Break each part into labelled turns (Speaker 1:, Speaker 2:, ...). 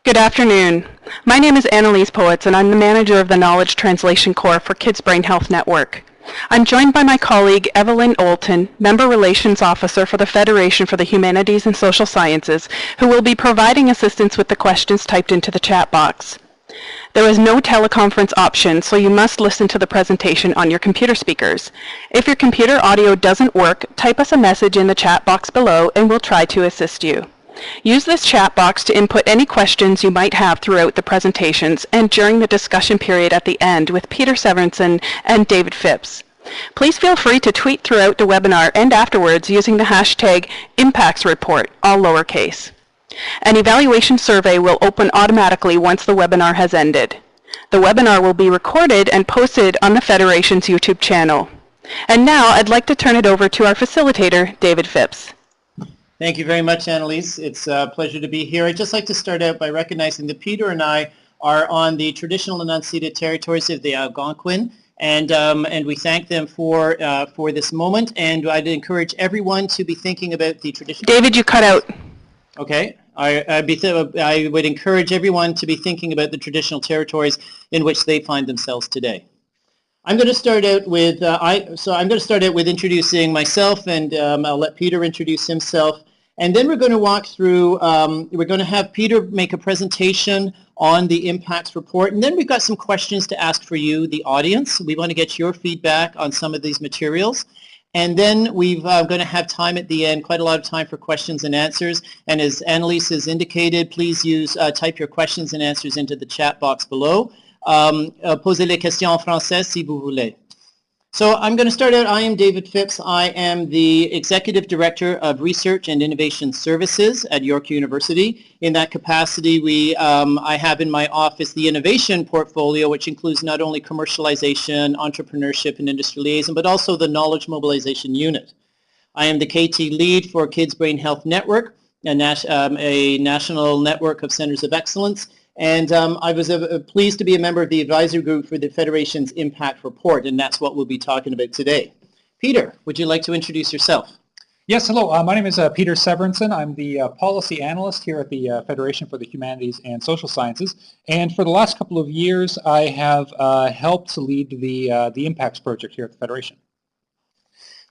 Speaker 1: Good afternoon. My name is Annalise Poets, and I'm the manager of the Knowledge Translation Core for Kids Brain Health Network. I'm joined by my colleague Evelyn Olton, Member Relations Officer for the Federation for the Humanities and Social Sciences, who will be providing assistance with the questions typed into the chat box. There is no teleconference option, so you must listen to the presentation on your computer speakers. If your computer audio doesn't work, type us a message in the chat box below and we'll try to assist you. Use this chat box to input any questions you might have throughout the presentations and during the discussion period at the end with Peter Severinsen and David Phipps. Please feel free to tweet throughout the webinar and afterwards using the hashtag #ImpactsReport, all lowercase. An evaluation survey will open automatically once the webinar has ended. The webinar will be recorded and posted on the Federation's YouTube channel. And now I'd like to turn it over to our facilitator, David Phipps.
Speaker 2: Thank you very much, Annalise. It's a pleasure to be here. I'd just like to start out by recognizing that Peter and I are on the traditional and unceded territories of the Algonquin, and we thank them for this moment. And I'd encourage everyone to be thinking about the traditional.
Speaker 1: David, you cut out.
Speaker 2: Okay. I would encourage everyone to be thinking about the traditional territories in which they find themselves today. I'm going to start out with introducing myself, and I'll let Peter introduce himself. And then we're going to walk through, we're going to have Peter make a presentation on the impacts report, and then we've got some questions to ask for you, the audience. We want to get your feedback on some of these materials. And then we're going to have time at the end, quite a lot of time for questions and answers. And as Annalise has indicated, please type your questions and answers into the chat box below. Posez les questions en français si vous voulez. So I'm going to start out. I am David Phipps. I am the Executive Director of Research and Innovation Services at York University. In that capacity, I have in my office the innovation portfolio, which includes not only commercialization, entrepreneurship, and industry liaison, but also the knowledge mobilization unit. I am the KT lead for Kids Brain Health Network, a national network of centers of excellence. And I was pleased to be a member of the advisory group for the Federation's Impact Report, and that's what we'll be talking about today. Peter, would you like to introduce yourself?
Speaker 3: Yes, hello. My name is Peter Severinsen. I'm the policy analyst here at the Federation for the Humanities and Social Sciences. And for the last couple of years, I have helped to lead the Impacts project here at the Federation.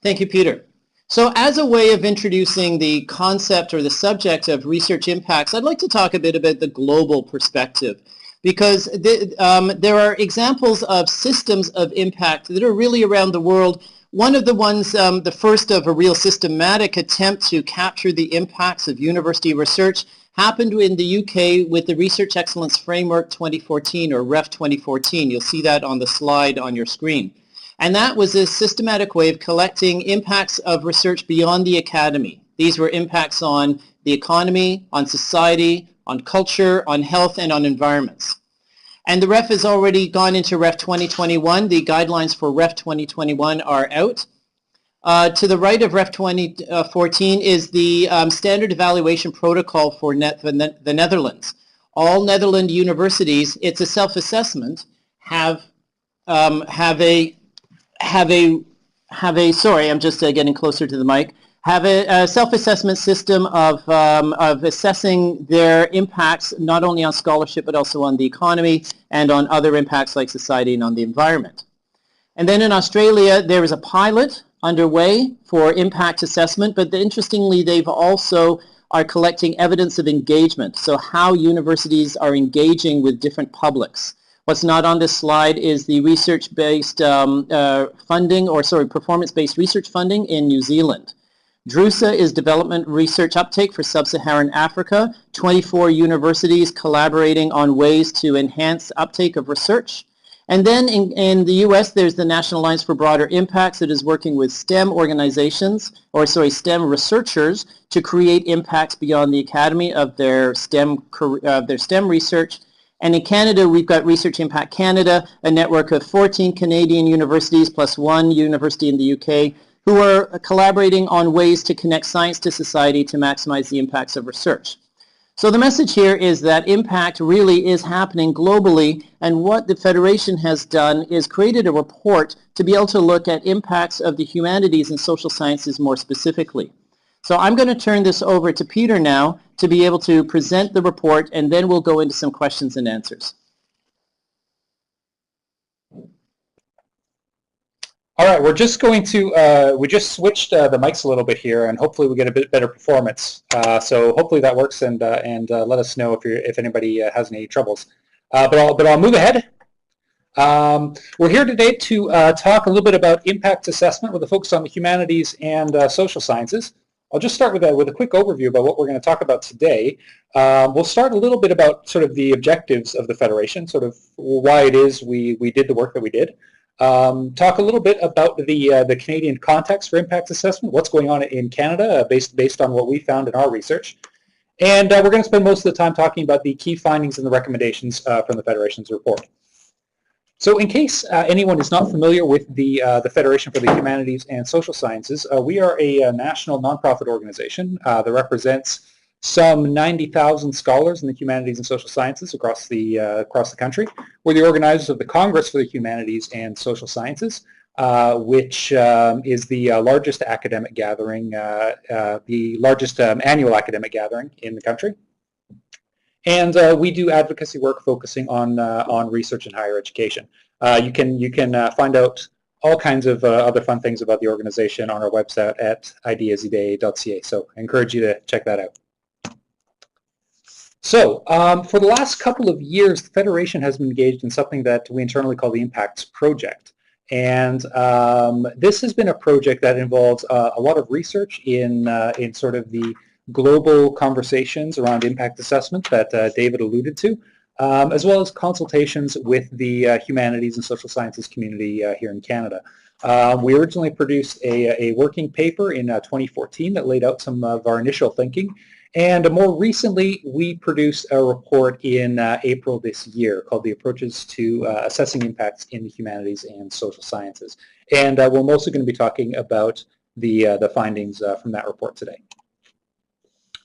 Speaker 2: Thank you, Peter. So as a way of introducing the concept or the subject of research impacts, I'd like to talk a bit about the global perspective, because there are examples of systems of impact that are really around the world. One of the ones, the first of a real systematic attempt to capture the impacts of university research happened in the UK with the Research Excellence Framework 2014, or REF 2014. You'll see that on the slide on your screen. And that was a systematic way of collecting impacts of research beyond the academy. These were impacts on the economy, on society, on culture, on health, and on environments. And the REF has already gone into REF 2021. The guidelines for REF 2021 are out. To the right of REF 2014 is the standard evaluation protocol for the Netherlands. All Netherlands universities, it's a self-assessment, have sorry, I'm just getting closer to the mic, have a self-assessment system of assessing their impacts not only on scholarship but also on the economy and on other impacts like society and on the environment. And then in Australia, there is a pilot underway for impact assessment, but interestingly, they've also are collecting evidence of engagement, so how universities are engaging with different publics. What's not on this slide is the research-based performance-based research funding in New Zealand. DRUSA is development research uptake for sub-Saharan Africa, 24 universities collaborating on ways to enhance uptake of research. And then in the US, there's the National Alliance for Broader Impacts that is working with STEM organizations, STEM researchers to create impacts beyond the academy of their STEM research. And in Canada, we've got Research Impact Canada, a network of 14 Canadian universities plus one university in the UK, who are collaborating on ways to connect science to society to maximize the impacts of research. So the message here is that impact really is happening globally, and what the Federation has done is created a report to be able to look at impacts of the humanities and social sciences more specifically. So I'm going to turn this over to Peter now to be able to present the report, and then we'll go into some questions and answers.
Speaker 3: All right, we're just going to, we just switched the mics a little bit here, and hopefully we get a bit better performance. So hopefully that works, and let us know if anybody has any troubles. But I'll move ahead. We're here today to talk a little bit about impact assessment with a focus on the humanities and social sciences. I'll just start with a quick overview about what we're going to talk about today. We'll start a little bit about sort of the objectives of the Federation, sort of why it is we did the work that we did. Talk a little bit about the Canadian context for impact assessment, what's going on in Canada based on what we found in our research. And we're going to spend most of the time talking about the key findings and the recommendations from the Federation's report. So in case anyone is not familiar with the Federation for the Humanities and Social Sciences, we are a national nonprofit organization that represents some 90,000 scholars in the humanities and social sciences across the country. We're the organizers of the Congress for the Humanities and Social Sciences, which is the largest academic gathering, the largest annual academic gathering in the country. And we do advocacy work focusing on research in higher education. You can find out all kinds of other fun things about the organization on our website at ideasyday.ca. So I encourage you to check that out. So for the last couple of years, the Federation has been engaged in something that we internally call the Impacts Project. And this has been a project that involves a lot of research in sort of the global conversations around impact assessment that David alluded to, as well as consultations with the humanities and social sciences community here in Canada. We originally produced a working paper in 2014 that laid out some of our initial thinking, and more recently we produced a report in April this year called the Approaches to Assessing Impacts in the Humanities and Social Sciences. And we're mostly going to be talking about the findings from that report today.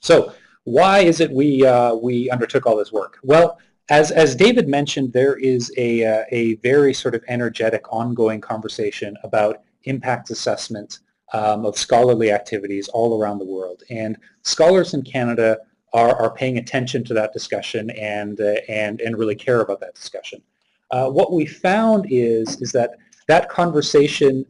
Speaker 3: So why is it we undertook all this work? Well, as David mentioned, there is a very sort of energetic ongoing conversation about impact assessment of scholarly activities all around the world. And scholars in Canada are paying attention to that discussion and really care about that discussion. What we found is that conversation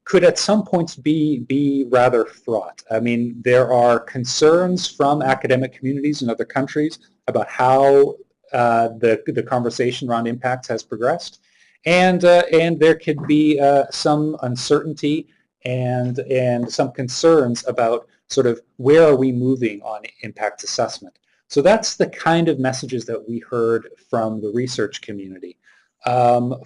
Speaker 3: could at some points be rather fraught. I mean, there are concerns from academic communities in other countries about how the conversation around impacts has progressed, and there could be some uncertainty and some concerns about sort of where are we moving on impact assessment. So that's the kind of messages that we heard from the research community. From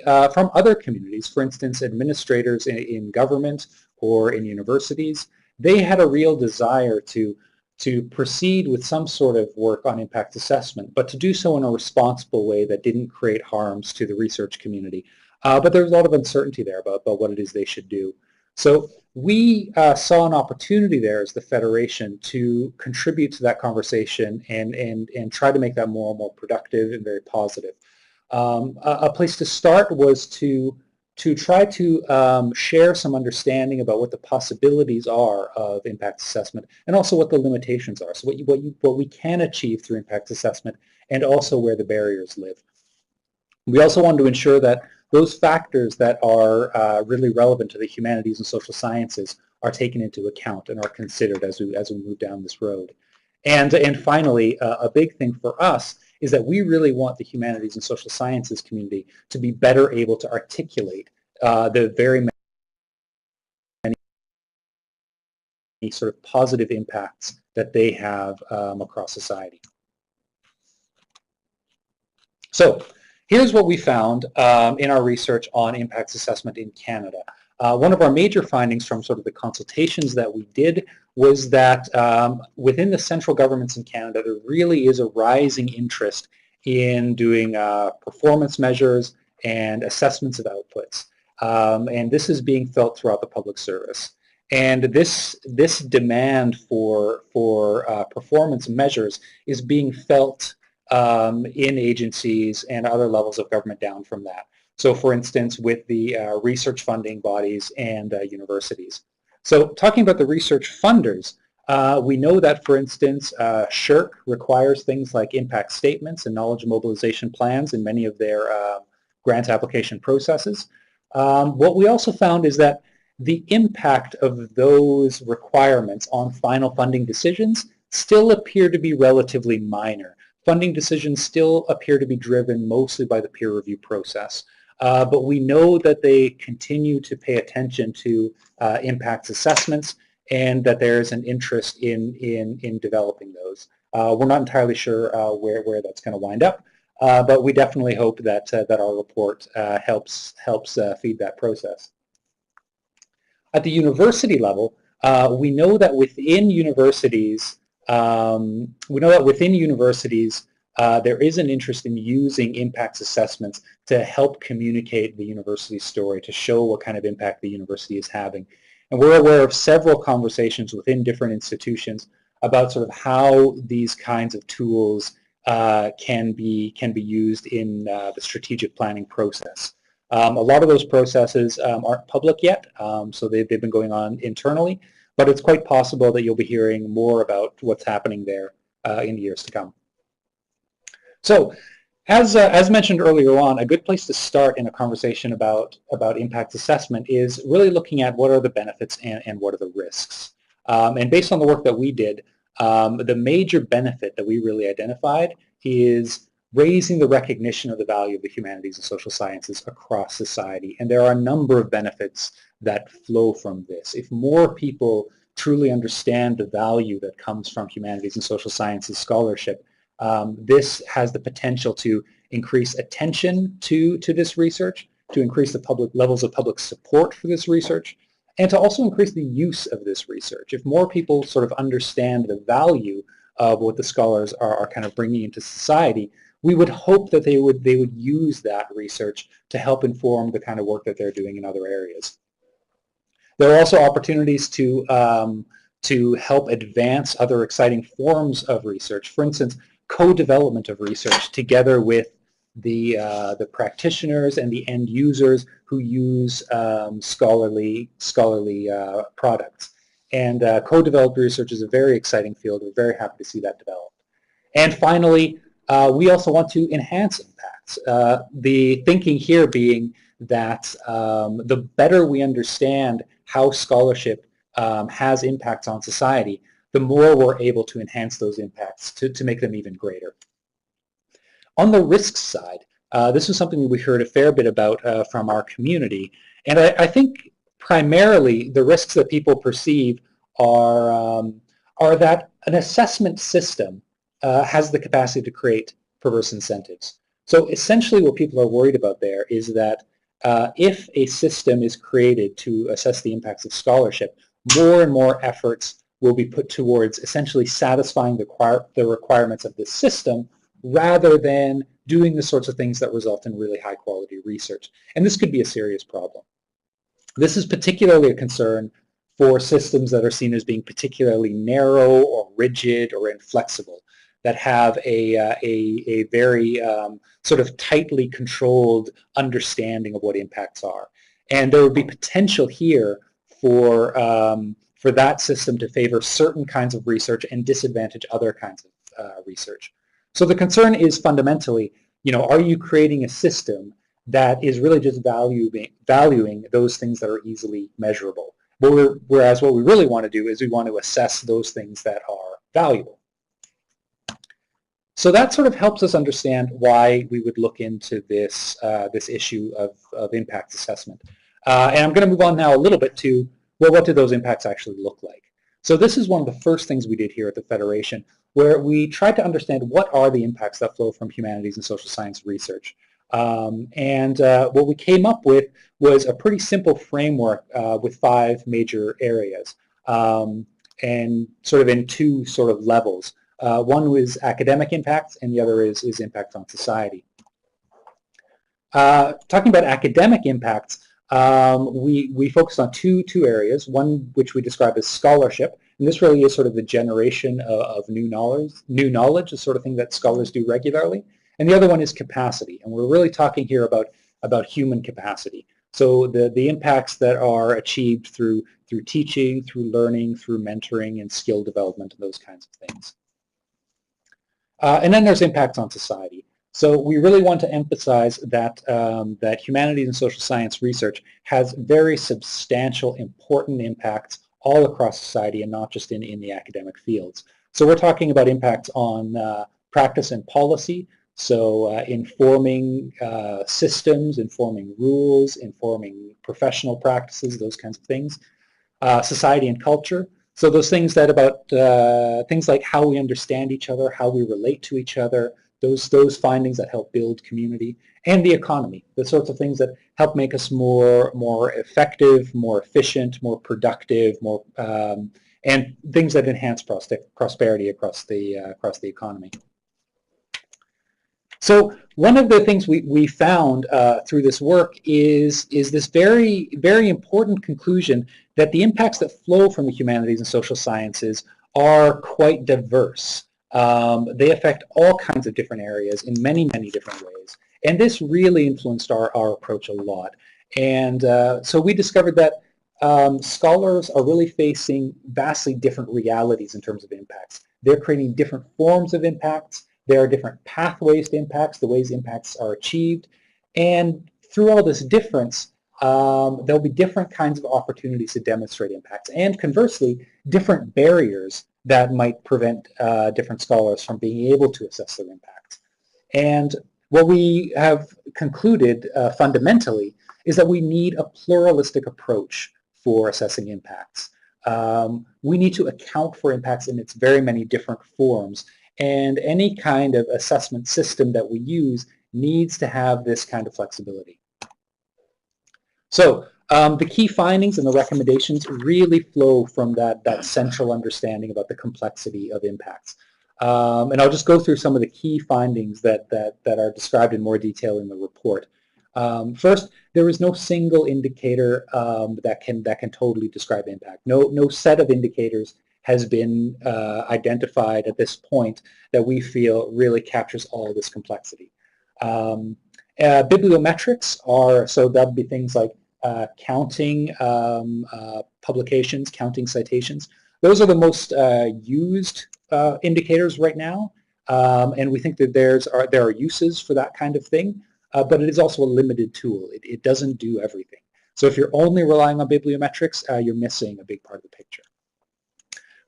Speaker 3: other communities, for instance, administrators in government or in universities, they had a real desire to proceed with some sort of work on impact assessment, but to do so in a responsible way that didn't create harms to the research community. But there was a lot of uncertainty there about what it is they should do. So we saw an opportunity there as the Federation to contribute to that conversation and try to make that more and more productive and very positive. A place to start was to try to share some understanding about what the possibilities are of impact assessment and also what the limitations are. So what we can achieve through impact assessment and also where the barriers live. We also wanted to ensure that those factors that are really relevant to the humanities and social sciences are taken into account and are considered as we move down this road. And finally, a big thing for us is that we really want the humanities and social sciences community to be better able to articulate the very many sort of positive impacts that they have across society. So here's what we found in our research on impacts assessment in Canada. One of our major findings from sort of the consultations that we did was that within the central governments in Canada, there really is a rising interest in doing performance measures and assessments of outputs. And this is being felt throughout the public service. And this demand for performance measures is being felt in agencies and other levels of government down from that. So for instance, with the research funding bodies and universities. So talking about the research funders, we know that, for instance, SSHRC requires things like impact statements and knowledge mobilization plans in many of their grant application processes. What we also found is that the impact of those requirements on final funding decisions still appear to be relatively minor. Funding decisions still appear to be driven mostly by the peer review process. But we know that they continue to pay attention to impacts assessments and that there is an interest in developing those. We're not entirely sure where that's going to wind up, but we definitely hope that that our report helps feed that process. At the university level, we know that within universities, there is an interest in using impacts assessments to help communicate the university story, to show what kind of impact the university is having. And we're aware of several conversations within different institutions about sort of how these kinds of tools can be used in the strategic planning process. A lot of those processes aren't public yet, so they've been going on internally, but it's quite possible that you'll be hearing more about what's happening there in the years to come. So, as mentioned earlier on, a good place to start in a conversation about impact assessment is really looking at what are the benefits and what are the risks. And based on the work that we did, the major benefit that we really identified is raising the recognition of the value of the humanities and social sciences across society. And there are a number of benefits that flow from this. If more people truly understand the value that comes from humanities and social sciences scholarship, this has the potential to increase attention to this research, to increase the public levels of public support for this research, and to also increase the use of this research. If more people sort of understand the value of what the scholars are kind of bringing into society, we would hope that they would use that research to help inform the kind of work that they're doing in other areas. There are also opportunities to help advance other exciting forms of research. For instance, co-development of research together with the practitioners and the end users who use scholarly products. And co-developed research is a very exciting field. We're very happy to see that develop. And finally, we also want to enhance impacts. The thinking here being that the better we understand how scholarship has impacts on society, the more we're able to enhance those impacts to make them even greater. On the risks side, this is something we heard a fair bit about from our community, and I think primarily the risks that people perceive are that an assessment system has the capacity to create perverse incentives. So essentially what people are worried about there is that if a system is created to assess the impacts of scholarship, more and more efforts will be put towards essentially satisfying the requirements of the system rather than doing the sorts of things that result in really high quality research. And this could be a serious problem. This is particularly a concern for systems that are seen as being particularly narrow or rigid or inflexible, that have a very sort of tightly controlled understanding of what impacts are. And there would be potential here for that system to favor certain kinds of research and disadvantage other kinds of research. So the concern is fundamentally, are you creating a system that is really just valuing those things that are easily measurable? Whereas what we really want to do is we want to assess those things that are valuable. So that sort of helps us understand why we would look into this, this issue of impact assessment. And I'm going to move on now a little bit to, well, what do those impacts actually look like? So this is one of the first things we did here at the Federation, where we tried to understand what are the impacts that flow from humanities and social science research. What we came up with was a pretty simple framework with 5 major areas, and sort of in 2 sort of levels. One was academic impacts, and the other is impact on society. Talking about academic impacts, we focused on two areas, one which we describe as scholarship, and this really is sort of the generation of new knowledge, the sort of thing that scholars do regularly, and the other one is capacity, and we're really talking here about human capacity. So the impacts that are achieved through through teaching, through learning, through mentoring and skill development and those kinds of things. And then there's impacts on society. So we really want to emphasize that, that humanities and social science research has very substantial, important impacts all across society and not just in the academic fields. So we're talking about impacts on practice and policy, so informing systems, informing rules, informing professional practices, those kinds of things. Society and culture, so those things that about things like how we understand each other, how we relate to each other, those findings that help build community, and the economy, the sorts of things that help make us more effective, more efficient, more productive, more and things that enhance prosperity across the economy. So one of the things we found through this work is this very, very important conclusion that the impacts that flow from the humanities and social sciences are quite diverse. They affect all kinds of different areas in many, many different ways. And this really influenced our approach a lot. And so we discovered that scholars are really facing vastly different realities in terms of impacts. They're creating different forms of impacts. There are different pathways to impacts, the ways impacts are achieved. And through all this difference, there'll be different kinds of opportunities to demonstrate impacts. And conversely, different barriers that might prevent different scholars from being able to assess their impacts. And what we have concluded fundamentally is that we need a pluralistic approach for assessing impacts. We need to account for impacts in its very many different forms, and any kind of assessment system that we use needs to have this kind of flexibility. So the key findings and the recommendations really flow from that central understanding about the complexity of impacts. And I'll just go through some of the key findings that are described in more detail in the report. First, there is no single indicator that can totally describe impact. No set of indicators has been identified at this point that we feel really captures all this complexity. Bibliometrics are, so that would be things like counting publications, counting citations. Those are the most used indicators right now, and we think that there are uses for that kind of thing, but it is also a limited tool. It doesn't do everything. So if you're only relying on bibliometrics, you're missing a big part of the picture.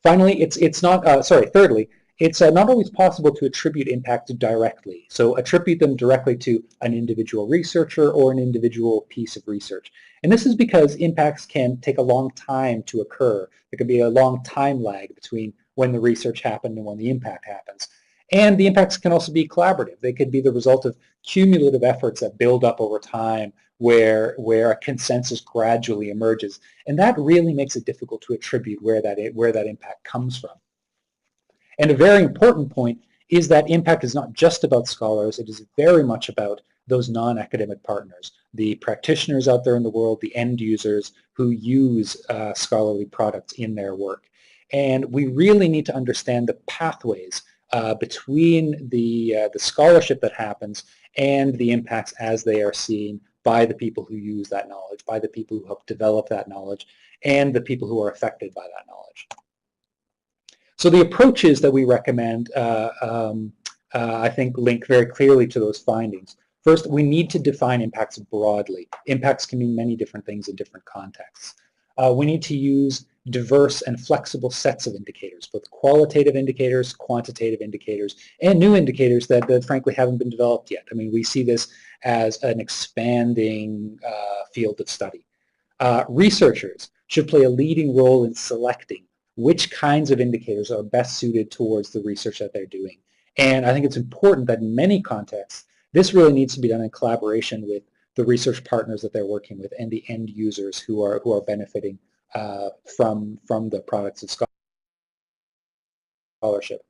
Speaker 3: Finally, thirdly, it's not always possible to attribute impacts directly. So attribute them directly to an individual researcher or an individual piece of research. And this is because impacts can take a long time to occur. There can be a long time lag between when the research happened and when the impact happens. And the impacts can also be collaborative. They could be the result of cumulative efforts that build up over time where a consensus gradually emerges. And that really makes it difficult to attribute where that impact comes from. And a very important point is that impact is not just about scholars, it is very much about those non-academic partners, the practitioners out there in the world, the end users who use scholarly products in their work. And we really need to understand the pathways between the scholarship that happens and the impacts as they are seen by the people who use that knowledge, by the people who help develop that knowledge, and the people who are affected by that knowledge. So the approaches that we recommend, I think, link very clearly to those findings. First, we need to define impacts broadly. Impacts can mean many different things in different contexts. We need to use diverse and flexible sets of indicators, both qualitative indicators, quantitative indicators, and new indicators that frankly haven't been developed yet. I mean, we see this as an expanding field of study. Researchers should play a leading role in selecting which kinds of indicators are best suited towards the research that they're doing. And I think it's important that in many contexts, this really needs to be done in collaboration with the research partners that they're working with and the end users who are benefiting from the products of scholarship.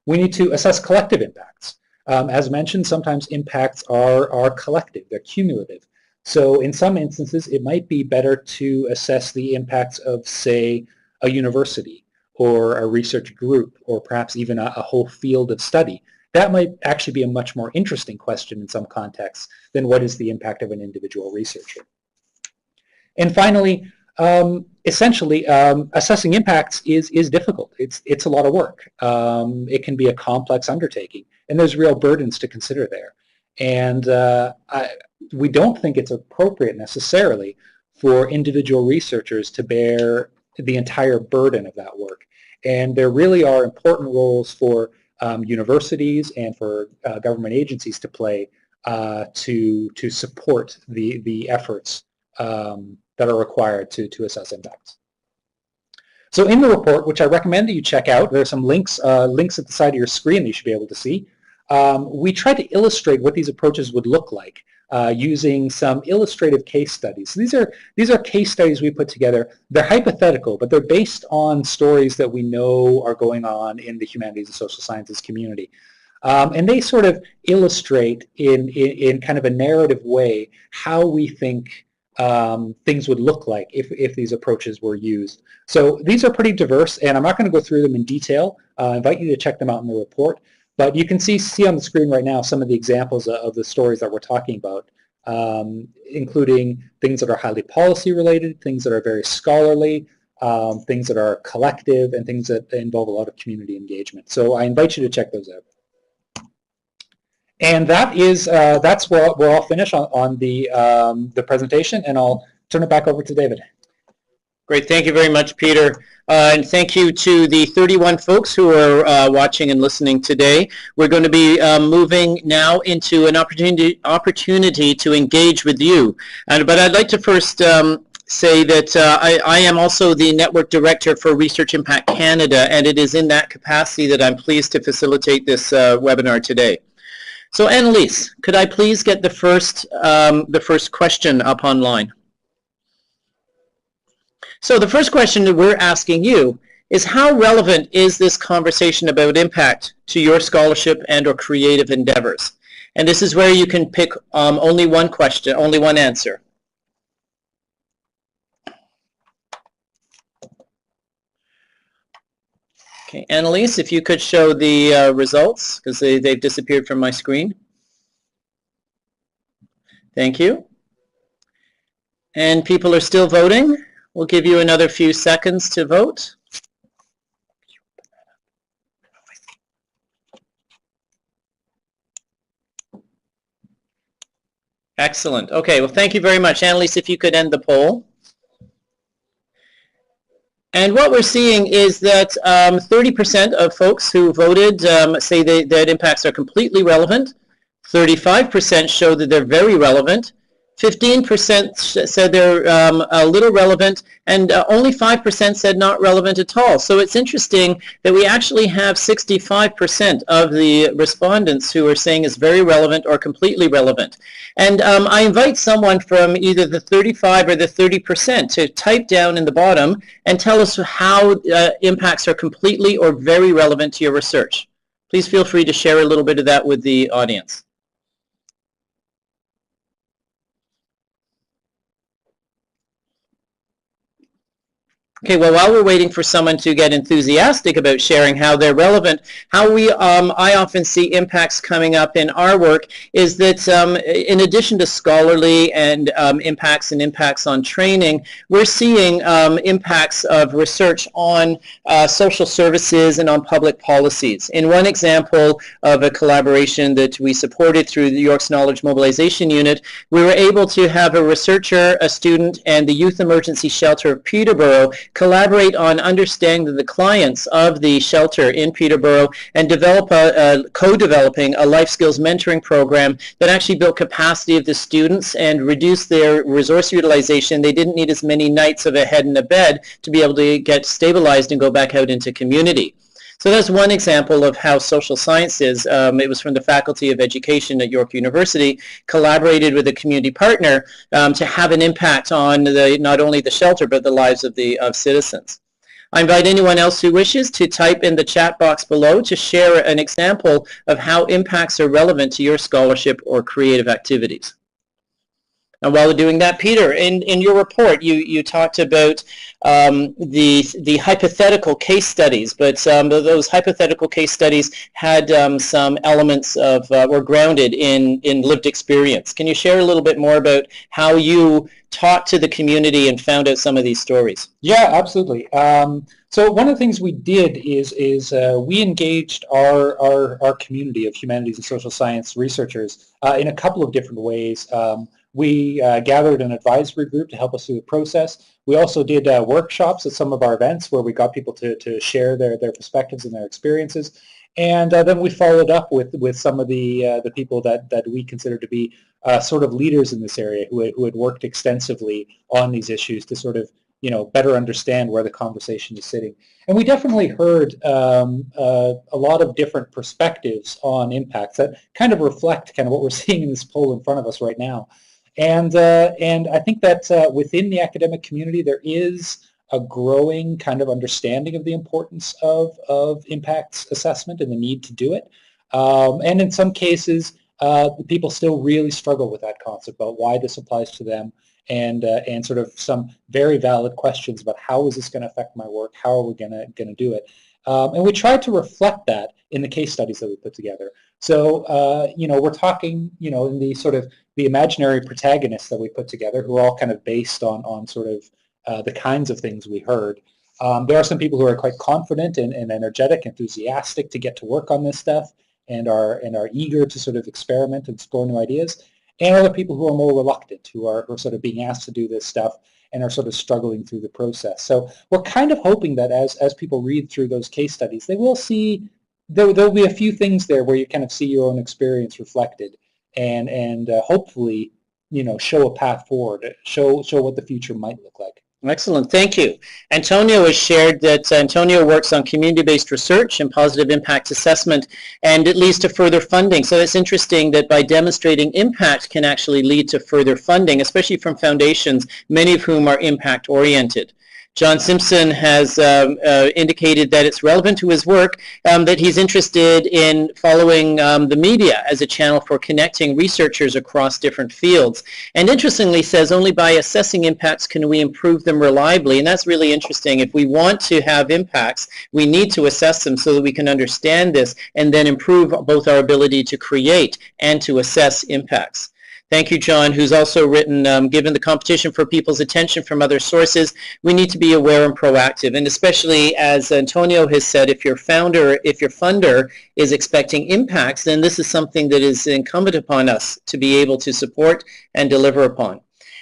Speaker 3: We need to assess collective impacts. As mentioned, sometimes impacts are collective, they're cumulative. So in some instances, it might be better to assess the impacts of, say, a university or a research group or perhaps even a whole field of study. That might actually be a much more interesting question in some contexts than what is the impact of an individual researcher. And finally, Essentially, assessing impacts is difficult. It's a lot of work. It can be a complex undertaking, and there's real burdens to consider there. And we don't think it's appropriate necessarily for individual researchers to bear the entire burden of that work. And there really are important roles for universities and for government agencies to play to support the efforts that are required to assess impacts. So in the report, which I recommend that you check out, there are some links at the side of your screen that you should be able to see. We try to illustrate what these approaches would look like using some illustrative case studies. So these are case studies we put together. They're hypothetical, but they're based on stories that we know are going on in the humanities and social sciences community. And they sort of illustrate in kind of a narrative way how we think things would look like if these approaches were used. So these are pretty diverse, and I'm not going to go through them in detail. I invite you to check them out in the report. But you can see on the screen right now some of the examples of the stories that we're talking about, including things that are highly policy related, things that are very scholarly, things that are collective, and things that involve a lot of community engagement. So I invite you to check those out. And that's where I'll finish on the presentation, and I'll turn it back over to David.
Speaker 2: Great, thank you very much, Peter. And thank you to the 31 folks who are watching and listening today. We're going to be moving now into an opportunity to engage with you. But I'd like to first say that I am also the Network Director for Research Impact Canada, and it is in that capacity that I'm pleased to facilitate this webinar today. So Annalise, could I please get the first question up online? So the first question that we're asking you is, how relevant is this conversation about impact to your scholarship and or creative endeavors? And this is where you can pick only one question, only one answer. Okay, Annalise, if you could show the results, because they've disappeared from my screen. Thank you. And people are still voting. We'll give you another few seconds to vote. Excellent. Okay, well, thank you very much. Annalise, if you could end the poll. And what we're seeing is that 30% of folks who voted say that impacts are completely relevant. 35% show that they're very relevant. 15% said they're a little relevant, and only 5% said not relevant at all. So it's interesting that we actually have 65% of the respondents who are saying is very relevant or completely relevant. And I invite someone from either the 35 or the 30% to type down in the bottom and tell us how impacts are completely or very relevant to your research. Please feel free to share a little bit of that with the audience. Okay, well, while we're waiting for someone to get enthusiastic about sharing how they're relevant, how I often see impacts coming up in our work is that in addition to scholarly and impacts on training, we're seeing impacts of research on social services and on public policies. In one example of a collaboration that we supported through the York's Knowledge Mobilization Unit, we were able to have a researcher, a student, and the Youth Emergency Shelter of Peterborough collaborate on understanding the clients of the shelter in Peterborough and develop co-developing a life skills mentoring program that actually built capacity of the students and reduced their resource utilization. They didn't need as many nights of a head in a bed to be able to get stabilized and go back out into community. So that's one example of how social sciences, it was from the Faculty of Education at York University, collaborated with a community partner to have an impact on not only the shelter but the lives of citizens. I invite anyone else who wishes to type in the chat box below to share an example of how impacts are relevant to your scholarship or creative activities. And while we're doing that, Peter, in your report, you talked about the hypothetical case studies, but those hypothetical case studies had some elements of, were grounded in lived experience. Can you share a little bit more about how you talked to the community and found out some of these stories?
Speaker 3: Yeah, absolutely. So one of the things we did is we engaged our community of humanities and social science researchers in a couple of different ways. We gathered an advisory group to help us through the process. We also did workshops at some of our events where we got people to share their perspectives and their experiences. And then we followed up with some of the people that we consider to be sort of leaders in this area who had worked extensively on these issues to sort of better understand where the conversation is sitting. And we definitely heard a lot of different perspectives on impacts that kind of reflect kind of what we're seeing in this poll in front of us right now. And I think that within the academic community there is a growing kind of understanding of the importance of impacts assessment and the need to do it. And in some cases, people still really struggle with that concept about why this applies to them, and sort of some very valid questions about how is this going to affect my work, how are we going to do it. And we tried to reflect that in the case studies that we put together. So, we're talking, in the sort of the imaginary protagonists that we put together, who are all kind of based on sort of the kinds of things we heard. There are some people who are quite confident and energetic, enthusiastic to get to work on this stuff, and are eager to sort of experiment and explore new ideas. And other people who are more reluctant, who are sort of being asked to do this stuff and are sort of struggling through the process. So we're kind of hoping that as people read through those case studies, they will see there'll be a few things there where you kind of see your own experience reflected, and hopefully, show a path forward, show what the future might look like.
Speaker 2: Excellent, thank you. Antonio has shared that Antonio works on community-based research and positive impact assessment, and it leads to further funding. So it's interesting that by demonstrating impact can actually lead to further funding, especially from foundations, many of whom are impact-oriented. John Simpson has indicated that it's relevant to his work, that he's interested in following the media as a channel for connecting researchers across different fields. And interestingly says only by assessing impacts can we improve them reliably. And that's really interesting. If we want to have impacts, we need to assess them so that we can understand this and then improve both our ability to create and to assess impacts. Thank you, John, who's also written, given the competition for people's attention from other sources, we need to be aware and proactive. And especially, as Antonio has said, if your funder is expecting impacts, then this is something that is incumbent upon us to be able to support and deliver upon.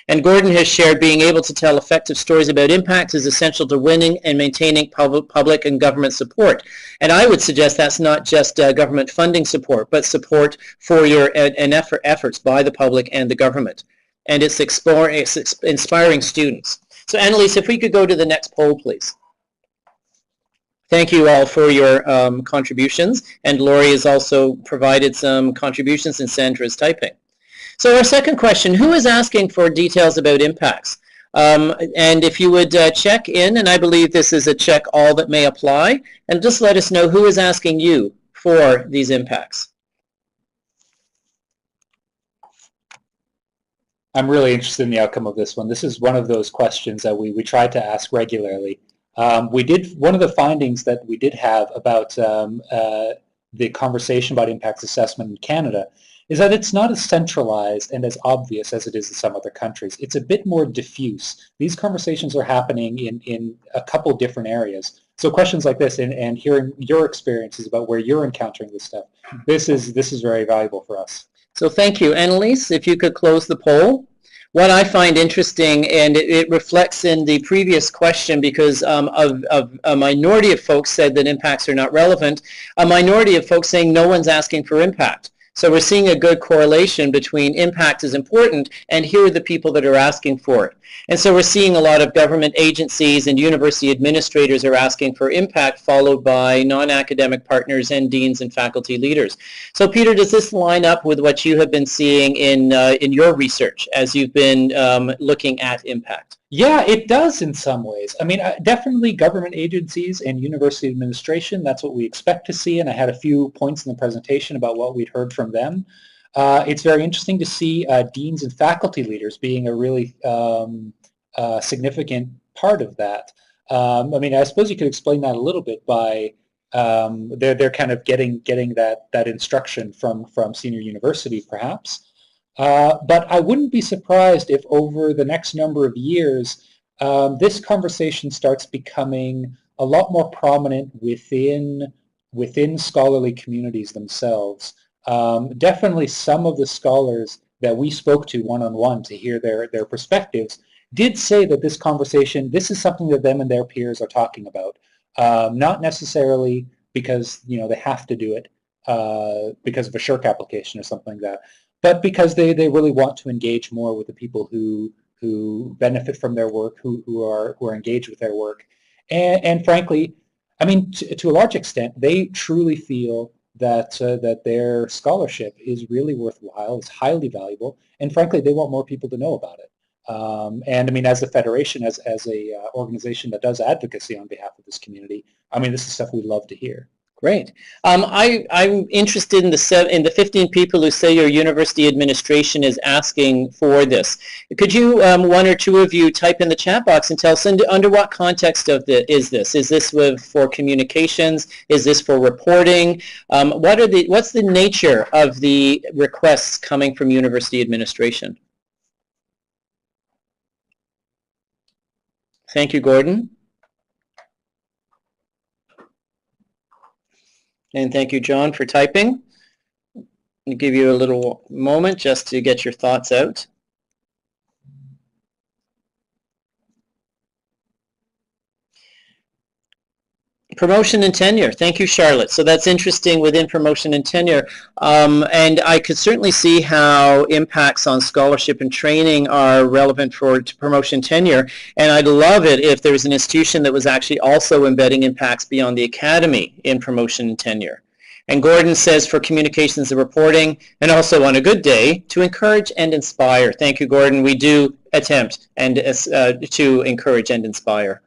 Speaker 2: And Gordon has shared being able to tell effective stories about impact is essential to winning and maintaining public and government support. And I would suggest that's not just government funding support, but support for your efforts by the public and the government. And it's inspiring students. So Annalise, if we could go to the next poll, please. Thank you all for your contributions. And Laurie has also provided some contributions, and Sandra is typing. So our second question, who is asking for details about impacts? And if you would check in, and I believe this is a check all that may apply, and just let us know who is asking you for these impacts.
Speaker 3: I'm really interested in the outcome of this one. This is one of those questions that we try to ask regularly. One of the findings that we did have about the conversation about impacts assessment in Canada is that it's not as centralized and as obvious as it is in some other countries. It's a bit more diffuse. These conversations are happening in a couple different areas. So questions like this and hearing your experiences about where you're encountering this stuff, this is very valuable for us.
Speaker 2: So thank you. Annalise, if you could close the poll. What I find interesting, and it reflects in the previous question because a minority of folks said that impacts are not relevant, a minority of folks saying no one's asking for impact. So we're seeing a good correlation between impact is important and here are the people that are asking for it. And so we're seeing a lot of government agencies and university administrators are asking for impact, followed by non-academic partners and deans and faculty leaders. So Peter, does this line up with what you have been seeing in your research as you've been looking at impact?
Speaker 3: Yeah, it does in some ways. I mean, definitely government agencies and university administration, that's what we expect to see, and I had a few points in the presentation about what we'd heard from them. It's very interesting to see deans and faculty leaders being a really significant part of that. I mean, I suppose you could explain that a little bit by they're kind of getting that instruction from senior university, perhaps. But I wouldn't be surprised if over the next number of years this conversation starts becoming a lot more prominent within scholarly communities themselves. Definitely some of the scholars that we spoke to one-on-one to hear their perspectives did say that this conversation, this is something that them and their peers are talking about. Not necessarily because they have to do it because of a shirk application or something like that, but because they really want to engage more with the people who benefit from their work, who are engaged with their work, and frankly, I mean, to a large extent, they truly feel that their scholarship is really worthwhile, it's highly valuable, and frankly, they want more people to know about it. And I mean, as the Federation, as a organization that does advocacy on behalf of this community, I mean, this is stuff we love to hear.
Speaker 2: Great. I'm interested in the 15 people who say your university administration is asking for this. Could you, one or two of you, type in the chat box and tell us under what context is this? Is this for communications? Is this for reporting? What's the nature of the requests coming from university administration? Thank you, Gordon. And thank you, John, for typing. I'll give you a little moment just to get your thoughts out. Promotion and tenure. Thank you, Charlotte. So that's interesting within promotion and tenure. And I could certainly see how impacts on scholarship and training are relevant to promotion and tenure. And I'd love it if there was an institution that was actually also embedding impacts beyond the academy in promotion and tenure. And Gordon says for communications and reporting, and also on a good day, to encourage and inspire. Thank you, Gordon. We do attempt to encourage and inspire.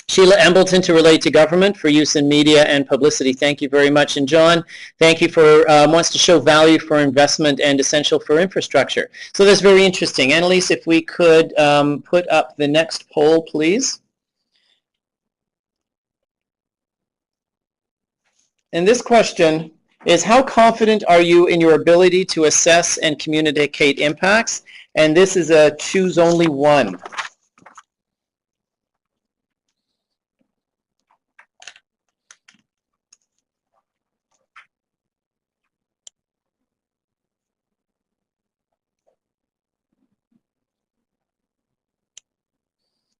Speaker 2: Sheila Embleton, to relate to government for use in media and publicity. Thank you very much. And John, thank you for wants to show value for investment and essential for infrastructure. So that's very interesting. Annalise, if we could put up the next poll, please. And this question is, how confident are you in your ability to assess and communicate impacts? And this is a choose only one.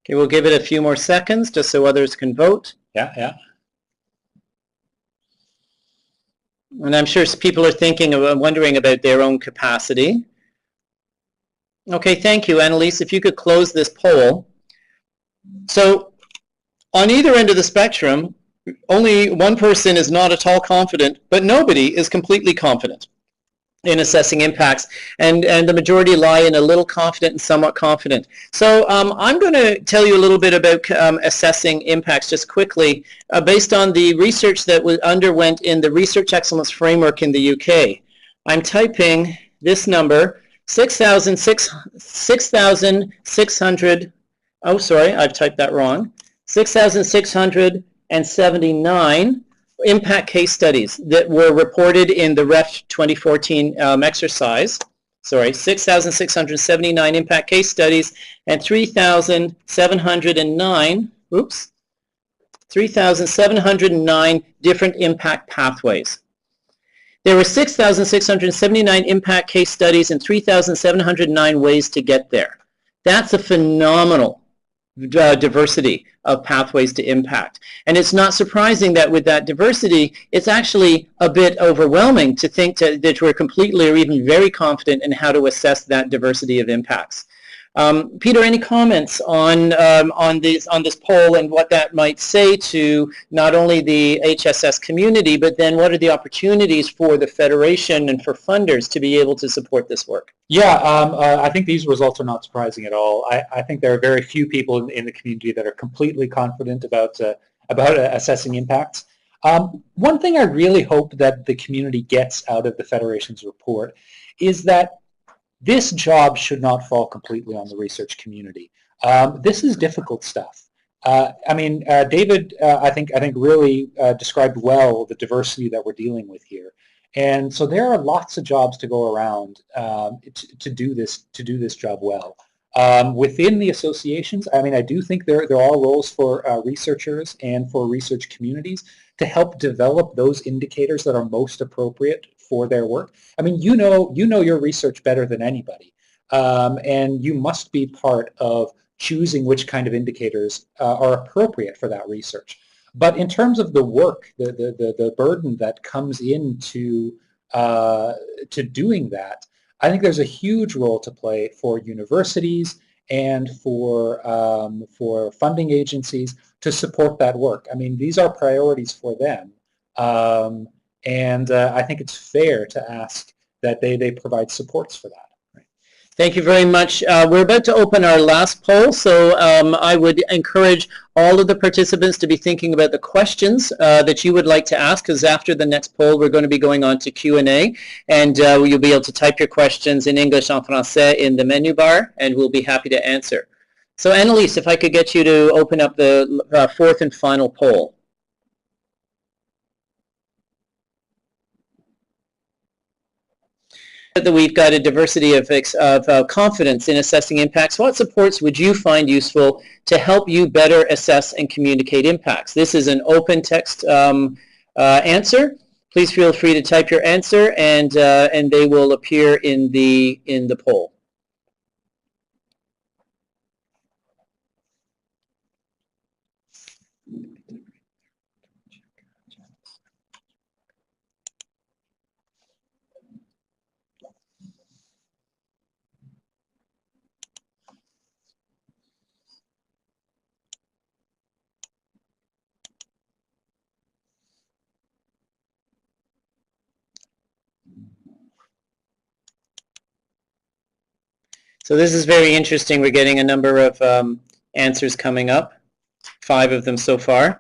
Speaker 2: Okay, we'll give it a few more seconds just so others can vote.
Speaker 3: Yeah.
Speaker 2: And I'm sure people are wondering about their own capacity. Okay, thank you, Annalise. If you could close this poll. So on either end of the spectrum, only one person is not at all confident, but nobody is completely confident in assessing impacts, and the majority lie in a little confident and somewhat confident. So I'm going to tell you a little bit about assessing impacts just quickly based on the research that underwent in the Research Excellence Framework in the UK. I'm typing this number, 6,600, oh sorry, I've typed that wrong, 6,679 impact case studies that were reported in the REF 2014 exercise. Sorry, 6,679 impact case studies and 3,709 different impact pathways. There were 6,679 impact case studies and 3,709 ways to get there. That's a phenomenal diversity of pathways to impact. And it's not surprising that with that diversity, it's actually a bit overwhelming to think that we're completely or even very confident in how to assess that diversity of impacts. Peter, any comments on this poll and what that might say to not only the HSS community, but then what are the opportunities for the Federation and for funders to be able to support this work?
Speaker 3: Yeah, I think these results are not surprising at all. I think there are very few people in the community that are completely confident about assessing impacts. One thing I really hope that the community gets out of the Federation's report is that this job should not fall completely on the research community. This is difficult stuff. David, I think really described well the diversity that we're dealing with here, and so there are lots of jobs to go around to do this job well. Within the associations, I do think there are roles for researchers and for research communities to help develop those indicators that are most appropriate for their work. You know your research better than anybody, and you must be part of choosing which kind of indicators are appropriate for that research. But in terms of the work, the burden that comes into to doing that, I think there's a huge role to play for universities and for funding agencies to support that work. These are priorities for them, and I think it's fair to ask that they provide supports for that.
Speaker 2: Thank you very much. We're about to open our last poll, so I would encourage all of the participants to be thinking about the questions that you would like to ask, because after the next poll we're going to be going on to Q&A, and you'll be able to type your questions in English en français in the menu bar, and we'll be happy to answer. So Annalise, if I could get you to open up the fourth and final poll. That we've got a diversity of confidence in assessing impacts. What supports would you find useful to help you better assess and communicate impacts? This is an open text answer. Please feel free to type your answer, and they will appear in the poll. So this is very interesting. We're getting a number of answers coming up, 5 of them so far.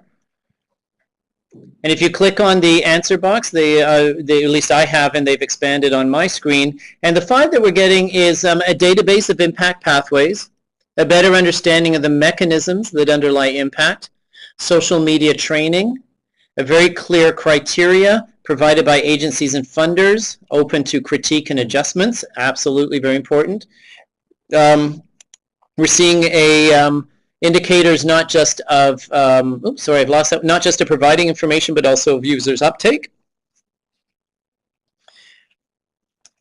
Speaker 2: And if you click on the answer box, at least I have, and they've expanded on my screen. And the 5 that we're getting is a database of impact pathways, a better understanding of the mechanisms that underlie impact, social media training, a very clear criteria provided by agencies and funders, open to critique and adjustments, absolutely very important. We're seeing indicators not just of, not just of providing information, but also of users' uptake.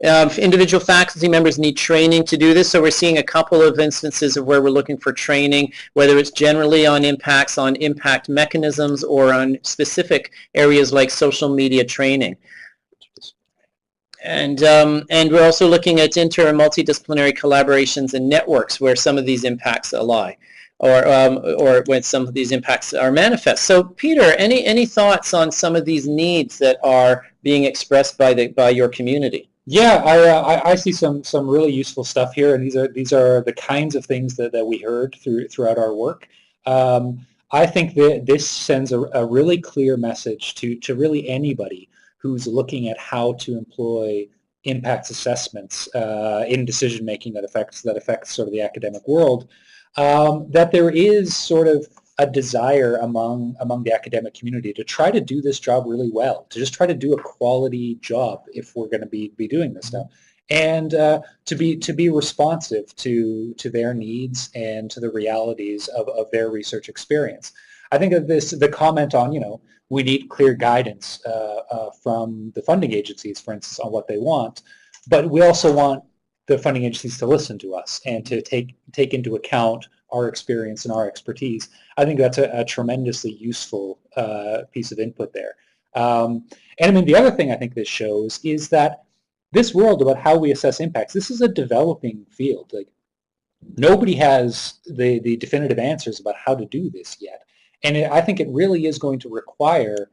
Speaker 2: Individual faculty members need training to do this, so we're seeing a couple of instances of where we're looking for training, whether it's generally on impacts, on impact mechanisms, or on specific areas like social media training. And we're also looking at inter- and multidisciplinary collaborations and networks where some of these impacts lie, or when some of these impacts are manifest. So Peter, any thoughts on some of these needs that are being expressed by your community?
Speaker 3: Yeah, I see some really useful stuff here, and these are the kinds of things that we heard throughout our work. I think that this sends a really clear message to really anybody who's looking at how to employ impacts assessments in decision making that affects sort of the academic world, that there is sort of a desire among the academic community to try to do this job really well, to just try to do a quality job if we're going to be doing this stuff, and to be responsive to their needs and to the realities of their research experience. I think of the comment on, we need clear guidance from the funding agencies, for instance, on what they want, but we also want the funding agencies to listen to us and to take into account our experience and our expertise. I think that's a tremendously useful piece of input there. And the other thing I think this shows is that this world about how we assess impacts, this is a developing field. Like, nobody has the definitive answers about how to do this yet. And I think it really is going to require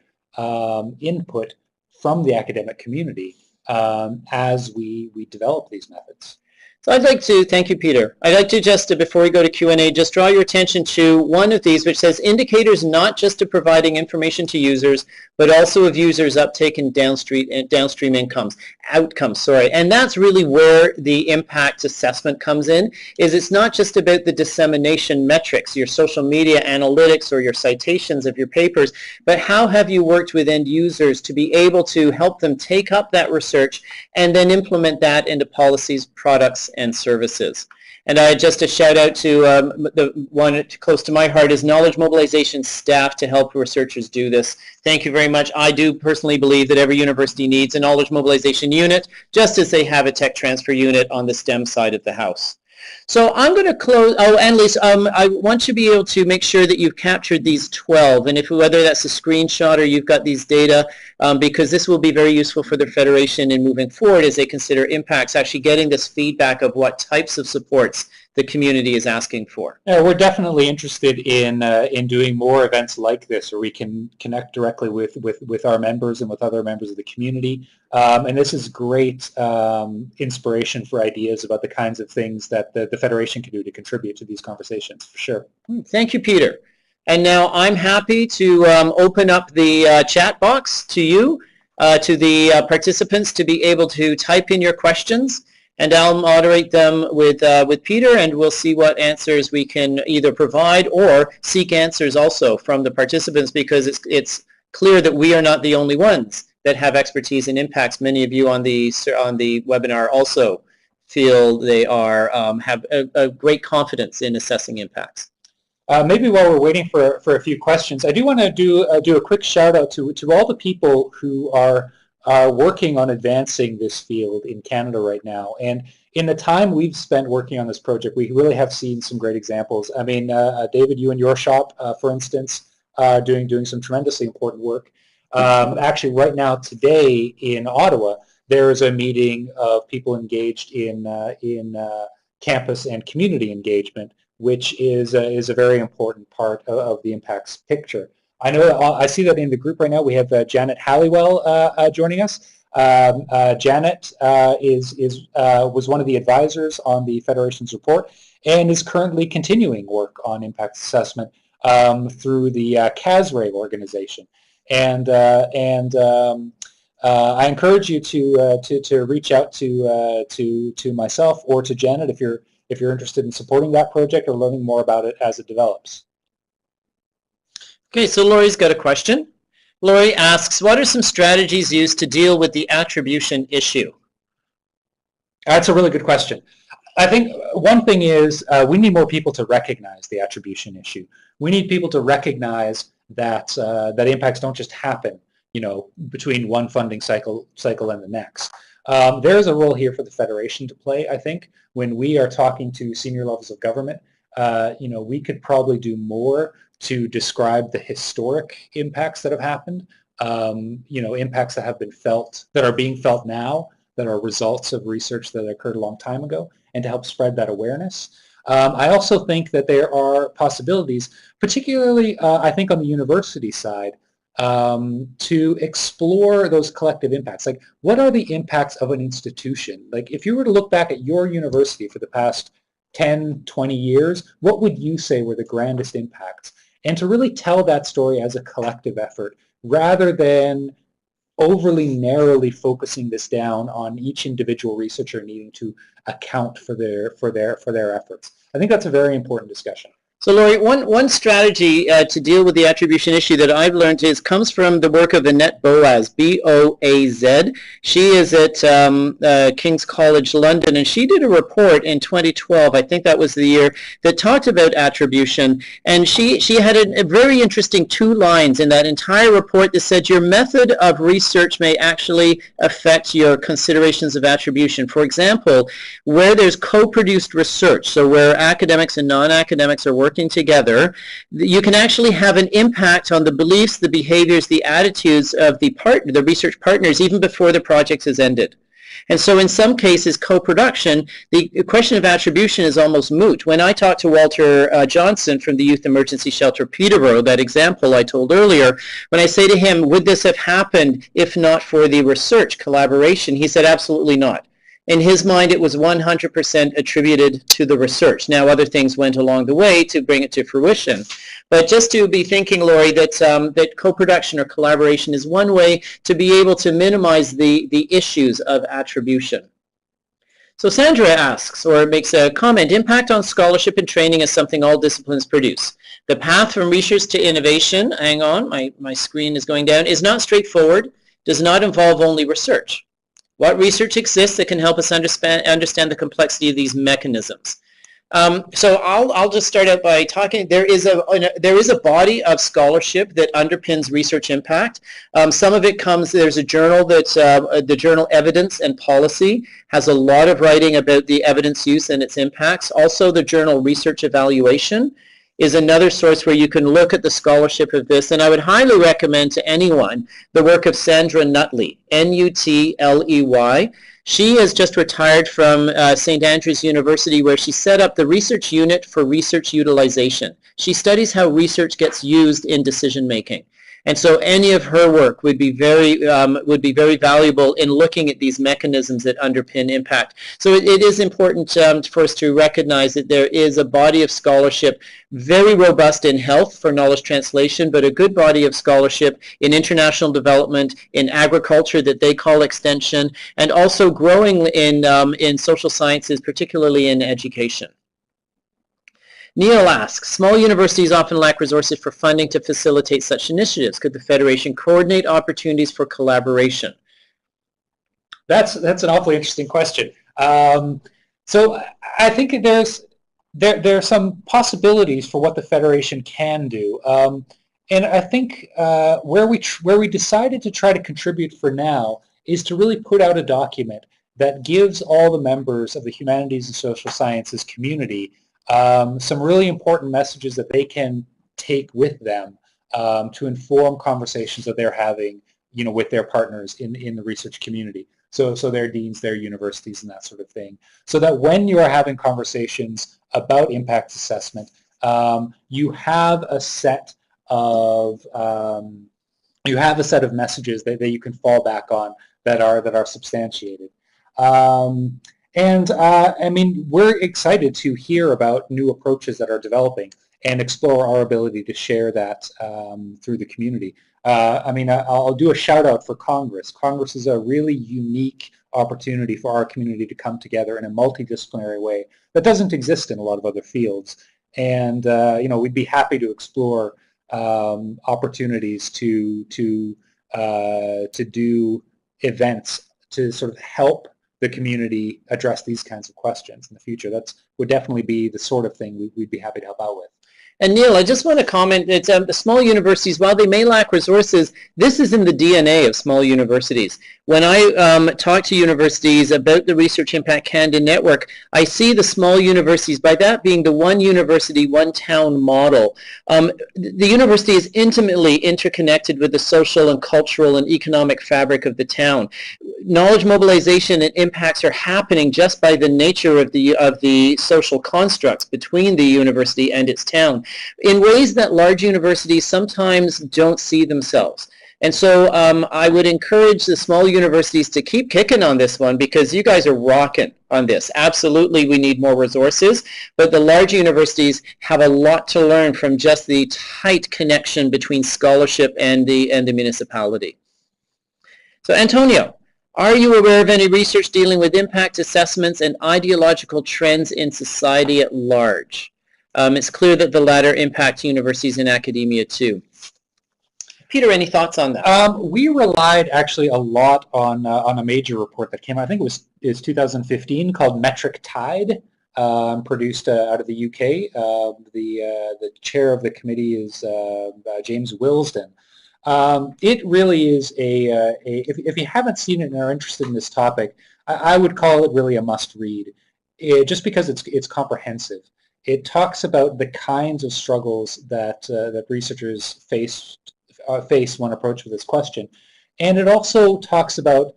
Speaker 3: input from the academic community as we develop these methods.
Speaker 2: So I'd like to, thank you, Peter. I'd like to just, before we go to Q&A, just draw your attention to one of these, which says indicators not just of providing information to users, but also of users' uptake and downstream outcomes. And that's really where the impact assessment comes in, is it's not just about the dissemination metrics, your social media analytics or your citations of your papers, but how have you worked with end users to be able to help them take up that research and then implement that into policies, products, and services. And just a shout out to the one close to my heart is knowledge mobilization staff to help researchers do this. Thank you very much. I do personally believe that every university needs a knowledge mobilization unit, just as they have a tech transfer unit on the STEM side of the house. So I'm going to close. Oh, Annalise, I want you to be able to make sure that you've captured these 12, and whether that's a screenshot or you've got these data, because this will be very useful for the Federation in moving forward as they consider impacts, actually getting this feedback of what types of supports the community is asking for.
Speaker 3: Yeah, we're definitely interested in doing more events like this where we can connect directly with our members and with other members of the community. And this is great inspiration for ideas about the kinds of things that the Federation can do to contribute to these conversations, for sure.
Speaker 2: Thank you, Peter. And now I'm happy to open up the chat box to you, to the participants, to be able to type in your questions. And I'll moderate them with Peter, and we'll see what answers we can either provide or seek answers also from the participants, because it's clear that we are not the only ones that have expertise in impacts. Many of you on the webinar also feel they are have a great confidence in assessing impacts.
Speaker 3: Maybe while we're waiting for a few questions, I do want to do a quick shout out to all the people who are working on advancing this field in Canada right now. And in the time we've spent working on this project, we really have seen some great examples. I mean, David, you and your shop, for instance, doing some tremendously important work. Actually, right now, today in Ottawa, there is a meeting of people engaged in campus and community engagement, which is a very important part of the impacts picture. I know I see that in the group right now. We have Janet Halliwell joining us. Janet was one of the advisors on the Federation's report and is currently continuing work on impact assessment through the CASRAE organization. And I encourage you to reach out to myself or to Janet if you're interested in supporting that project or learning more about it as it develops.
Speaker 2: Okay, so Lori's got a question. Lori asks, what are some strategies used to deal with the attribution issue?
Speaker 3: That's a really good question. I think one thing is we need more people to recognize the attribution issue. We need people to recognize that that impacts don't just happen, between one funding cycle and the next. There's a role here for the Federation to play, I think. When we are talking to senior levels of government, we could probably do more to describe the historic impacts that have happened, impacts that have been felt, that are being felt now, that are results of research that occurred a long time ago, and to help spread that awareness. I also think that there are possibilities, particularly I think on the university side, to explore those collective impacts. Like, what are the impacts of an institution? Like, if you were to look back at your university for the past 10, 20 years, what would you say were the grandest impacts? And to really tell that story as a collective effort, rather than overly narrowly focusing this down on each individual researcher needing to account for their efforts. I think that's a very important discussion.
Speaker 2: So Lori, one strategy to deal with the attribution issue that I've learned comes from the work of Annette Boaz, B-O-A-Z. She is at King's College London, and she did a report in 2012, I think that was the year, that talked about attribution. And she had a very interesting 2 lines in that entire report that said your method of research may actually affect your considerations of attribution. For example, where there's co-produced research, so where academics and non-academics are working together, you can actually have an impact on the beliefs, the behaviors, the attitudes of the research partners even before the project has ended. And so in some cases, co-production, the question of attribution is almost moot. When I talked to Walter Johnson from the Youth Emergency Shelter Peterborough, that example I told earlier, when I say to him, would this have happened if not for the research collaboration, he said absolutely not. In his mind, it was 100% attributed to the research. Now, other things went along the way to bring it to fruition. But just to be thinking, Laurie, that, that co-production or collaboration is one way to be able to minimize the issues of attribution. So Sandra asks, or makes a comment, impact on scholarship and training is something all disciplines produce. The path from research to innovation, hang on, my screen is going down, is not straightforward, does not involve only research. What research exists that can help us understand the complexity of these mechanisms? So I'll just start out by talking. There is a body of scholarship that underpins research impact. Some of it comes. There's a journal that's the journal Evidence and Policy has a lot of writing about the evidence use and its impacts. Also, the journal Research Evaluation is another source where you can look at the scholarship of this. And I would highly recommend to anyone the work of Sandra Nutley, N-U-T-L-E-Y. She has just retired from St. Andrews University, where she set up the Research Unit for Research Utilization. She studies how research gets used in decision making. And so any of her work would be very valuable in looking at these mechanisms that underpin impact. So it is important for us to recognize that there is a body of scholarship very robust in health for knowledge translation, but a good body of scholarship in international development, in agriculture that they call extension, and also growing in social sciences, particularly in education. Neil asks, small universities often lack resources for funding to facilitate such initiatives. Could the Federation coordinate opportunities for collaboration?
Speaker 3: That's an awfully interesting question. So I think there are some possibilities for what the Federation can do. And I think where we decided to try to contribute for now is to really put out a document that gives all the members of the Humanities and Social Sciences community some really important messages that they can take with them to inform conversations that they're having, with their partners in the research community. So their deans, their universities, and that sort of thing. So that when you are having conversations about impact assessment, you have a set of messages that you can fall back on that are substantiated. I mean, we're excited to hear about new approaches that are developing and explore our ability to share that through the community. I mean, I'll do a shout out for Congress. Congress is a really unique opportunity for our community to come together in a multidisciplinary way that doesn't exist in a lot of other fields. And we'd be happy to explore opportunities to do events to sort of help the community address these kinds of questions in the future. That would definitely be the sort of thing we'd be happy to help out with.
Speaker 2: And Neil, I just want to comment that the small universities, while they may lack resources, this is in the DNA of small universities. When I talk to universities about the Research Impact Canada Network, I see the small universities, by that being the one university, one town model. The university is intimately interconnected with the social and cultural and economic fabric of the town. Knowledge mobilization and impacts are happening just by the nature of the social constructs between the university and its town, in ways that large universities sometimes don't see themselves. And so I would encourage the small universities to keep kicking on this one, because you guys are rocking on this. Absolutely, we need more resources, but the large universities have a lot to learn from just the tight connection between scholarship and the municipality. So Antonio, are you aware of any research dealing with impact assessments and ideological trends in society at large? It's clear that the latter impact universities and academia too. Peter, any thoughts on that?
Speaker 3: We relied actually a lot on a major report that came out, I think it was 2015, called Metric Tide, produced out of the UK. The chair of the committee is James Wilsden. It really is if you haven't seen it and are interested in this topic, I would call it really a must-read, just because it's comprehensive. It talks about the kinds of struggles that researchers face when approached with this question. And it also talks about,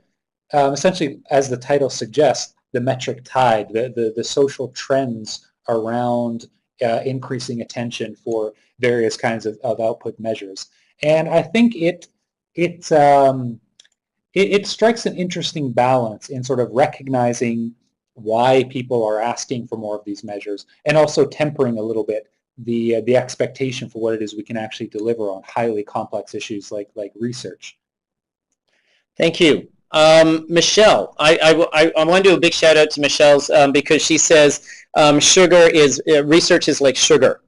Speaker 3: essentially, as the title suggests, the metric tide, the social trends around increasing attention for various kinds of output measures. And I think it it strikes an interesting balance in sort of recognizing why people are asking for more of these measures, and also tempering a little bit the expectation for what it is we can actually deliver on highly complex issues like research.
Speaker 2: Thank you. Michelle, I want to do a big shout out to Michelle's because she says research is like sugar,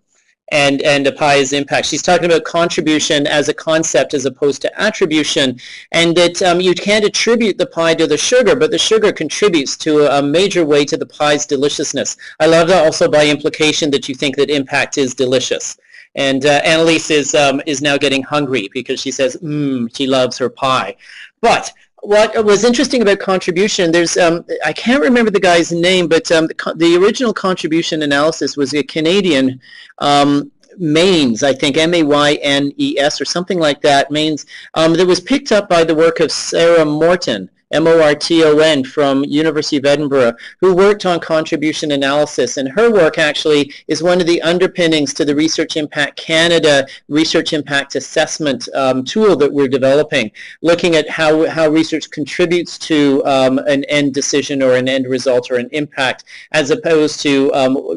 Speaker 2: and a pie is impact. She's talking about contribution as a concept as opposed to attribution, and that you can't attribute the pie to the sugar, but the sugar contributes to a major way to the pie's deliciousness. I love that also by implication that you think that impact is delicious. And Annalise is now getting hungry because she says, she loves her pie. But what was interesting about contribution, there's, I can't remember the guy's name, but the original contribution analysis was a Canadian, Maynes, I think, M-A-Y-N-E-S or something like that, Maynes, that was picked up by the work of Sarah Morton, M-O-R-T-O-N, from University of Edinburgh, who worked on contribution analysis. And her work actually is one of the underpinnings to the Research Impact Canada Research Impact Assessment tool that we're developing, looking at how research contributes to an end decision or an end result or an impact, as opposed to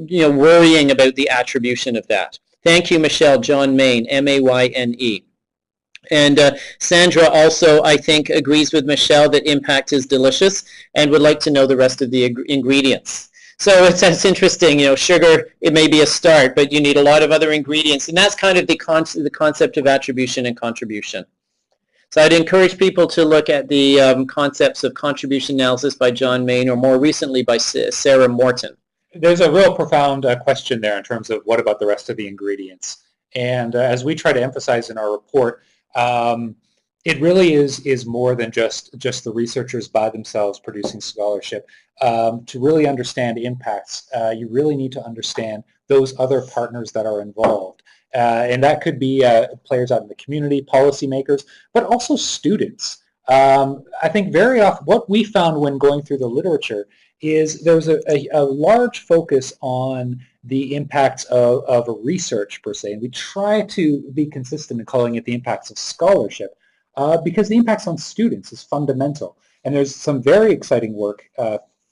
Speaker 2: worrying about the attribution of that. Thank you, Michelle. John Mayne, M-A-Y-N-E. And Sandra also, I think, agrees with Michelle that impact is delicious and would like to know the rest of the ingredients. So it's interesting, sugar, it may be a start, but you need a lot of other ingredients. And that's kind of the concept of attribution and contribution. So I'd encourage people to look at the concepts of contribution analysis by John Mayne, or more recently by Sarah Morton.
Speaker 3: There's a real profound question there in terms of what about the rest of the ingredients. And as we try to emphasize in our report, it really is more than just the researchers by themselves producing scholarship. To really understand impacts, you really need to understand those other partners that are involved. And that could be players out in the community, policymakers, but also students. I think very often what we found when going through the literature is there's a large focus on the impacts of a research per se, and we try to be consistent in calling it the impacts of scholarship because the impacts on students is fundamental. And there's some very exciting work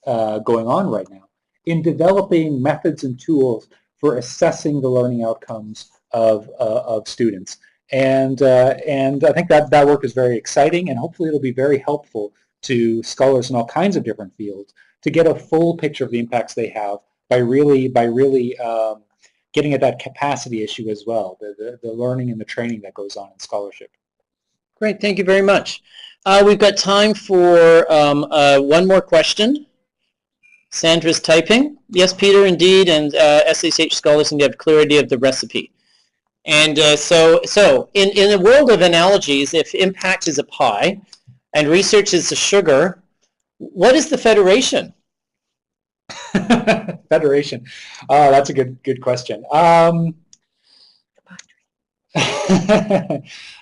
Speaker 3: going on right now in developing methods and tools for assessing the learning outcomes of students. And I think that work is very exciting, and hopefully it'll be very helpful to scholars in all kinds of different fields to get a full picture of the impacts they have by really getting at that capacity issue as well, the learning and the training that goes on in scholarship.
Speaker 2: Great, thank you very much. We've got time for one more question. Sandra's typing. Yes, Peter, indeed, and SSH scholars need to have a clear idea of the recipe. And so in the world of analogies, if impact is a pie and research is a sugar, what is the federation?
Speaker 3: Federation. That's a good question.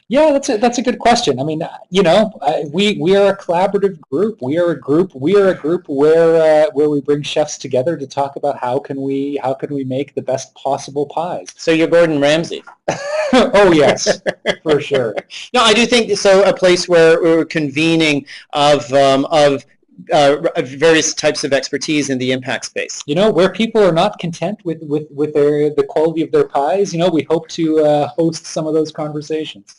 Speaker 3: Yeah, that's a good question. I mean, we are a collaborative group. We are a group where we bring chefs together to talk about how can we make the best possible pies.
Speaker 2: So you're Gordon Ramsay.
Speaker 3: Oh yes, for sure.
Speaker 2: No, I do think so. A place where we're convening of various types of expertise in the impact space.
Speaker 3: Where people are not content with the quality of their pies, we hope to host some of those conversations.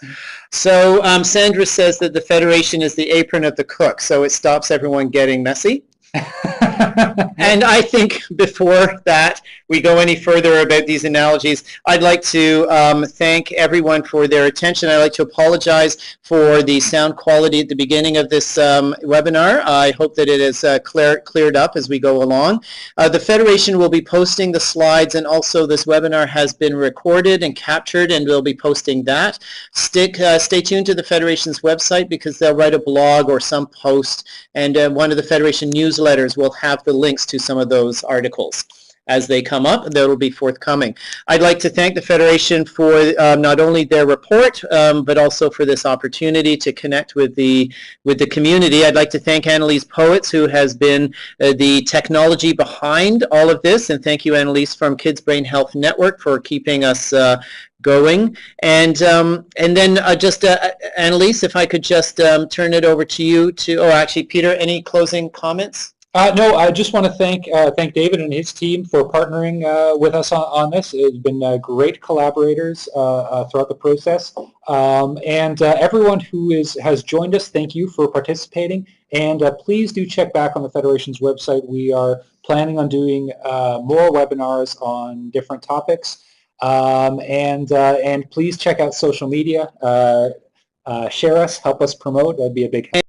Speaker 2: So Sandra says that the federation is the apron of the cook, so it stops everyone getting messy. And I think before that we go any further about these analogies, I'd like to thank everyone for their attention. I'd like to apologize for the sound quality at the beginning of this webinar. I hope that it is cleared up as we go along. The Federation will be posting the slides, and also this webinar has been recorded and captured, and we'll be posting that. Stay tuned to the Federation's website, because they'll write a blog or some post, and one of the Federation newsletters will have the links to some of those articles as they come up. That'll be forthcoming. I'd like to thank the Federation for not only their report, but also for this opportunity to connect with the community. I'd like to thank Annalise Poets, who has been the technology behind all of this, and thank you, Annalise, from Kids Brain Health Network, for keeping us going. And then just Annalise, if I could just turn it over to you to, or actually, Peter, any closing comments?
Speaker 3: No, I just want to thank David and his team for partnering with us on this. It's been great collaborators throughout the process. And everyone who has joined us, thank you for participating. And please do check back on the Federation's website. We are planning on doing more webinars on different topics. And please check out social media. Share us, help us promote. That'd be a big help.